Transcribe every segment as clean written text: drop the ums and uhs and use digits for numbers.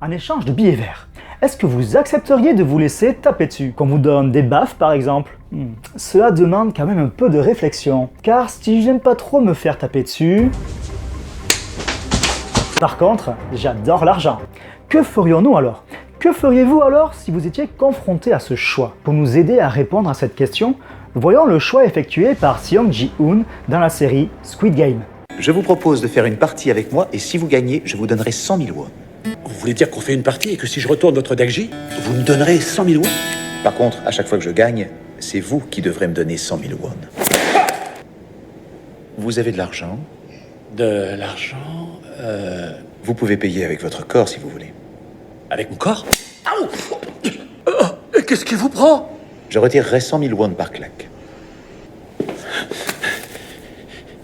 En échange de billets verts, est-ce que vous accepteriez de vous laisser taper dessus, qu'on vous donne des baffes par exemple? Cela demande quand même un peu de réflexion, car si j'aime pas trop me faire taper dessus... Par contre, j'adore l'argent. Que ferions-nous alors? Que feriez-vous alors si vous étiez confronté à ce choix? Pour nous aider à répondre à cette question, voyons le choix effectué par Seong Ji-hoon dans la série Squid Game. Je vous propose de faire une partie avec moi et si vous gagnez, je vous donnerai 100 000 won. Vous voulez dire qu'on fait une partie et que si je retourne votre Dagji, vous me donnerez 100 000 won? Par contre, à chaque fois que je gagne, c'est vous qui devrez me donner 100 000 won. Vous avez de l'argent? De l'argent... Vous pouvez payer avec votre corps si vous voulez. Avec mon corps? Qu'est-ce qui vous prend? Je retirerai 100 000 won par claque.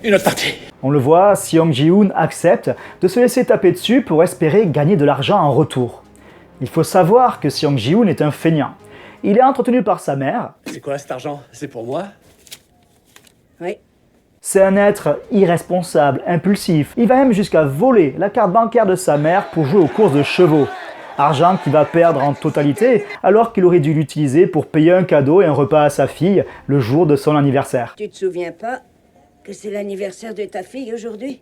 Une autre partie. On le voit, Seong Ji-hoon accepte de se laisser taper dessus pour espérer gagner de l'argent en retour. Il faut savoir que Seong Ji-hoon est un feignant. Il est entretenu par sa mère. C'est quoi cet argent? C'est pour moi? Oui. C'est un être irresponsable, impulsif. Il va même jusqu'à voler la carte bancaire de sa mère pour jouer aux courses de chevaux. Argent qu'il va perdre en totalité, alors qu'il aurait dû l'utiliser pour payer un cadeau et un repas à sa fille le jour de son anniversaire. Tu te souviens pas que c'est l'anniversaire de ta fille aujourd'hui?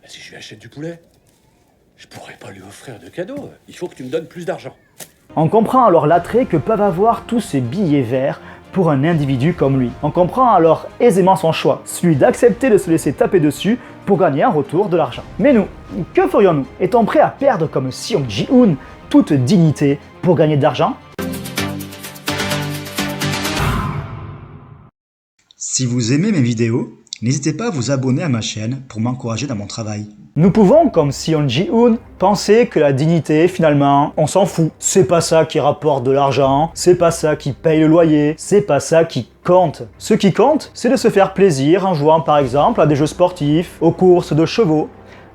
Si je lui achète du poulet, je pourrais pas lui offrir de cadeau. Il faut que tu me donnes plus d'argent. On comprend alors l'attrait que peuvent avoir tous ces billets verts pour un individu comme lui. On comprend alors aisément son choix, celui d'accepter de se laisser taper dessus pour gagner en retour de l'argent. Mais nous, que ferions-nous? Est-on prêt à perdre comme Seong Ji-hoon toute dignité pour gagner de l'argent? Si vous aimez mes vidéos, n'hésitez pas à vous abonner à ma chaîne pour m'encourager dans mon travail. Nous pouvons, comme Seong Ji-hoon, penser que la dignité, finalement, on s'en fout. C'est pas ça qui rapporte de l'argent, c'est pas ça qui paye le loyer, c'est pas ça qui compte. Ce qui compte, c'est de se faire plaisir en jouant par exemple à des jeux sportifs, aux courses de chevaux,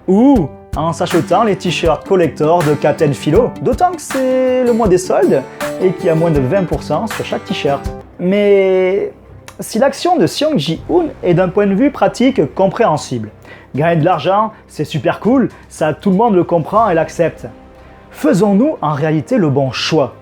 ou en s'achetant les t-shirts collector de Captain Philo. D'autant que c'est le mois des soldes et qu'il y a moins de 20% sur chaque t-shirt. Mais si l'action de Seong Ji-hoon est d'un point de vue pratique compréhensible, gagner de l'argent, c'est super cool, ça tout le monde le comprend et l'accepte. Faisons-nous en réalité le bon choix?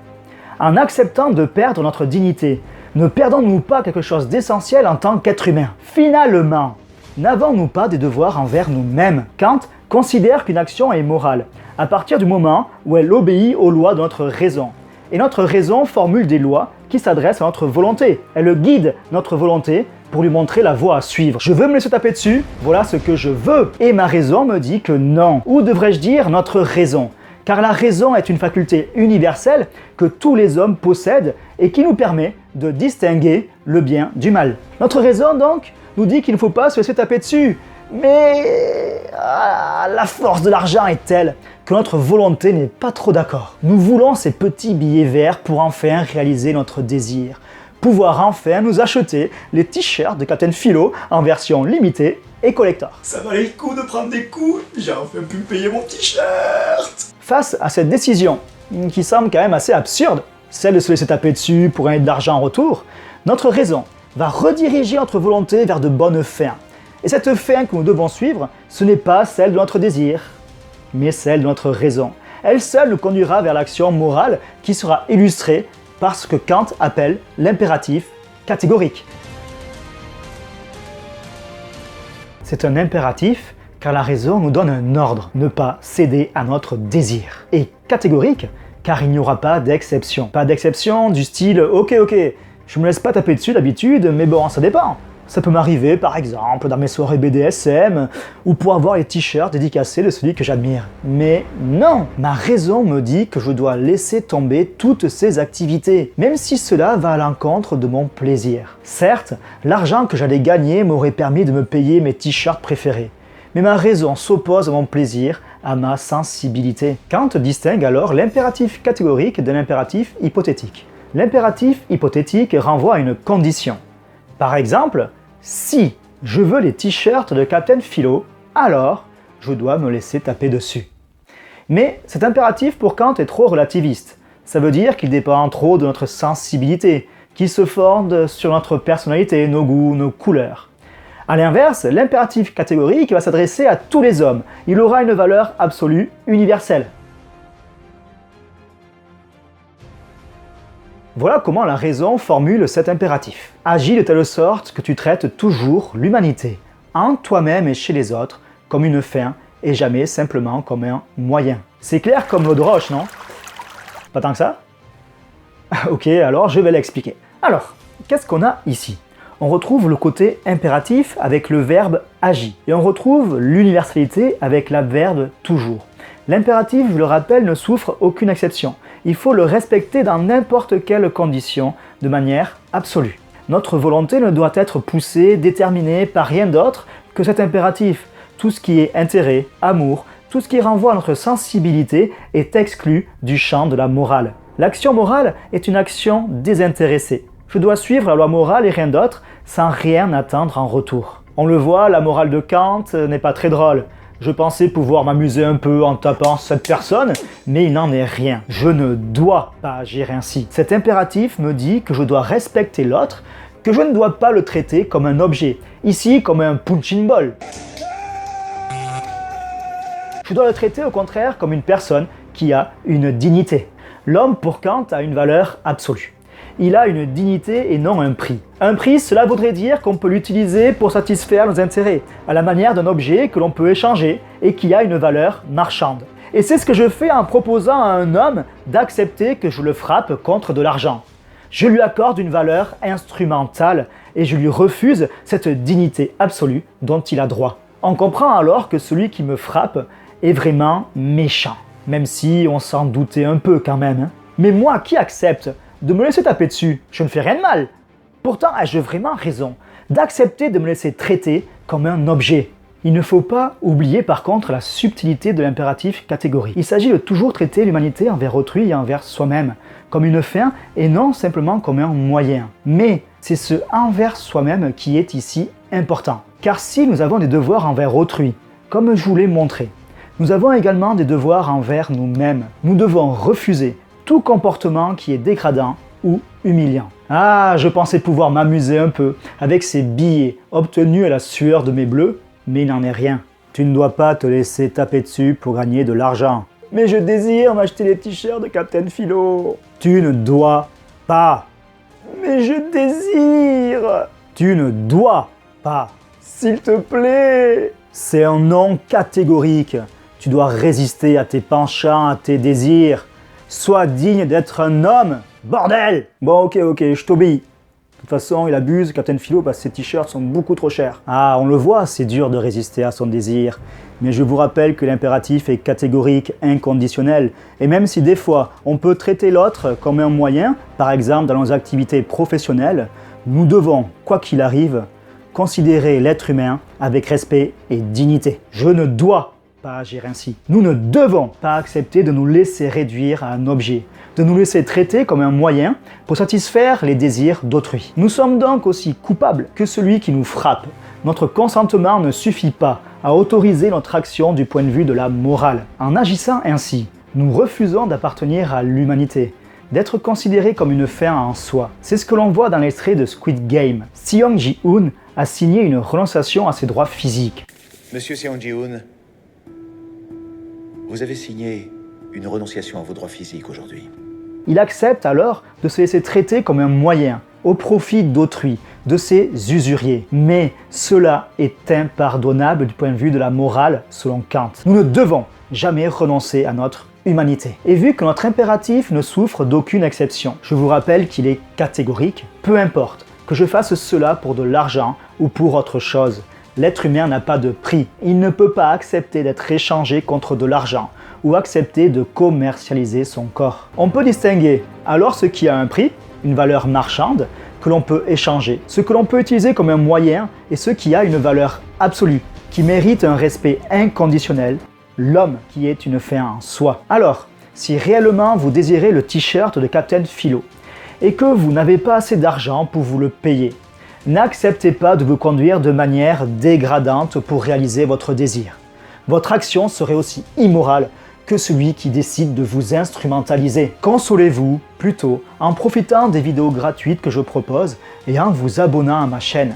En acceptant de perdre notre dignité, ne perdons-nous pas quelque chose d'essentiel en tant qu'être humain? Finalement, n'avons-nous pas des devoirs envers nous-mêmes? Kant considère qu'une action est morale à partir du moment où elle obéit aux lois de notre raison. Et notre raison formule des lois qui s'adressent à notre volonté. Elle guide notre volonté pour lui montrer la voie à suivre. Je veux me laisser taper dessus, voilà ce que je veux. Et ma raison me dit que non. Ou devrais-je dire notre raison? Car la raison est une faculté universelle que tous les hommes possèdent et qui nous permet de distinguer le bien du mal. Notre raison donc nous dit qu'il ne faut pas se laisser taper dessus. Mais la force de l'argent est telle que notre volonté n'est pas trop d'accord. Nous voulons ces petits billets verts pour enfin réaliser notre désir. Pouvoir enfin nous acheter les t-shirts de Captain Philo en version limitée et collector. Ça valait le coup de prendre des coups, j'ai enfin pu me payer mon t-shirt. Face à cette décision, qui semble quand même assez absurde, celle de se laisser taper dessus pour gagner de l'argent en retour, notre raison va rediriger notre volonté vers de bonnes fins. Et cette fin que nous devons suivre, ce n'est pas celle de notre désir, mais celle de notre raison. Elle seule nous conduira vers l'action morale qui sera illustrée par ce que Kant appelle l'impératif catégorique. C'est un impératif car la raison nous donne un ordre, ne pas céder à notre désir. Et catégorique car il n'y aura pas d'exception. Pas d'exception du style « ok, je me laisse pas taper dessus d'habitude, mais bon, ça dépend ». Ça peut m'arriver, par exemple, dans mes soirées BDSM, ou pour avoir les t-shirts dédicacés de celui que j'admire. Mais non! Ma raison me dit que je dois laisser tomber toutes ces activités, même si cela va à l'encontre de mon plaisir. Certes, l'argent que j'allais gagner m'aurait permis de me payer mes t-shirts préférés, mais ma raison s'oppose à mon plaisir, à ma sensibilité. Kant distingue alors l'impératif catégorique de l'impératif hypothétique. L'impératif hypothétique renvoie à une condition. Par exemple, si je veux les t-shirts de Captain Philo, alors je dois me laisser taper dessus. Mais cet impératif pour Kant est trop relativiste. Ça veut dire qu'il dépend trop de notre sensibilité, qu'il se fonde sur notre personnalité, nos goûts, nos couleurs. A l'inverse, l'impératif catégorique va s'adresser à tous les hommes. Il aura une valeur absolue, universelle. Voilà comment la raison formule cet impératif. Agis de telle sorte que tu traites toujours l'humanité, en toi-même et chez les autres, comme une fin et jamais simplement comme un moyen. C'est clair comme l'eau de roche, non? Pas tant que ça? Ok, alors je vais l'expliquer. Alors, qu'est-ce qu'on a ici? On retrouve le côté impératif avec le verbe agis. Et on retrouve l'universalité avec l'adverbe toujours. L'impératif, je le rappelle, ne souffre aucune exception. Il faut le respecter dans n'importe quelle condition, de manière absolue. Notre volonté ne doit être poussée, déterminée par rien d'autre que cet impératif. Tout ce qui est intérêt, amour, tout ce qui renvoie à notre sensibilité est exclu du champ de la morale. L'action morale est une action désintéressée. Je dois suivre la loi morale et rien d'autre, sans rien attendre en retour. On le voit, la morale de Kant n'est pas très drôle. Je pensais pouvoir m'amuser un peu en tapant cette personne, mais il n'en est rien. Je ne dois pas agir ainsi. Cet impératif me dit que je dois respecter l'autre, que je ne dois pas le traiter comme un objet, ici comme un punching ball. Je dois le traiter au contraire comme une personne qui a une dignité. L'homme, pour Kant, a une valeur absolue. Il a une dignité et non un prix. Un prix, cela voudrait dire qu'on peut l'utiliser pour satisfaire nos intérêts, à la manière d'un objet que l'on peut échanger et qui a une valeur marchande. Et c'est ce que je fais en proposant à un homme d'accepter que je le frappe contre de l'argent. Je lui accorde une valeur instrumentale et je lui refuse cette dignité absolue dont il a droit. On comprend alors que celui qui me frappe est vraiment méchant, même si on s'en doutait un peu quand même. Mais moi qui accepte de me laisser taper dessus, je ne fais rien de mal. Pourtant, ai-je vraiment raison d'accepter de me laisser traiter comme un objet? Il ne faut pas oublier par contre la subtilité de l'impératif catégorique. Il s'agit de toujours traiter l'humanité envers autrui et envers soi-même, comme une fin et non simplement comme un moyen. Mais c'est ce envers soi-même qui est ici important. Car si nous avons des devoirs envers autrui, comme je vous l'ai montré, nous avons également des devoirs envers nous-mêmes. Nous devons refuser tout comportement qui est dégradant ou humiliant. Ah, je pensais pouvoir m'amuser un peu avec ces billets obtenus à la sueur de mes bleus, mais il n'en est rien. Tu ne dois pas te laisser taper dessus pour gagner de l'argent. Mais je désire m'acheter les t-shirts de Captain Philo. Tu ne dois pas. Mais je désire. Tu ne dois pas. S'il te plaît. C'est un non catégorique. Tu dois résister à tes penchants, à tes désirs. Sois digne d'être un homme, bordel! Bon, ok, je t'obéis. De toute façon, il abuse, Captain Philo, parce que ses t-shirts sont beaucoup trop chers. Ah, on le voit, c'est dur de résister à son désir. Mais je vous rappelle que l'impératif est catégorique, inconditionnel. Et même si des fois, on peut traiter l'autre comme un moyen, par exemple dans nos activités professionnelles, nous devons, quoi qu'il arrive, considérer l'être humain avec respect et dignité. Je ne dois pas agir ainsi. Nous ne devons pas accepter de nous laisser réduire à un objet, de nous laisser traiter comme un moyen pour satisfaire les désirs d'autrui. Nous sommes donc aussi coupables que celui qui nous frappe. Notre consentement ne suffit pas à autoriser notre action du point de vue de la morale. En agissant ainsi, nous refusons d'appartenir à l'humanité, d'être considérés comme une fin en soi. C'est ce que l'on voit dans l'extrait de Squid Game. Seong Ji-hoon a signé une renonciation à ses droits physiques. Monsieur Seong Ji-hoon, vous avez signé une renonciation à vos droits physiques aujourd'hui. Il accepte alors de se laisser traiter comme un moyen, au profit d'autrui, de ses usuriers. Mais cela est impardonnable du point de vue de la morale, selon Kant. Nous ne devons jamais renoncer à notre humanité. Et vu que notre impératif ne souffre d'aucune exception, je vous rappelle qu'il est catégorique, peu importe que je fasse cela pour de l'argent ou pour autre chose. L'être humain n'a pas de prix. Il ne peut pas accepter d'être échangé contre de l'argent ou accepter de commercialiser son corps. On peut distinguer alors ce qui a un prix, une valeur marchande, que l'on peut échanger, ce que l'on peut utiliser comme un moyen et ce qui a une valeur absolue, qui mérite un respect inconditionnel, l'homme qui est une fin en soi. Alors, si réellement vous désirez le t-shirt de Captain Philo et que vous n'avez pas assez d'argent pour vous le payer, n'acceptez pas de vous conduire de manière dégradante pour réaliser votre désir. Votre action serait aussi immorale que celui qui décide de vous instrumentaliser. Consolez-vous plutôt en profitant des vidéos gratuites que je propose et en vous abonnant à ma chaîne.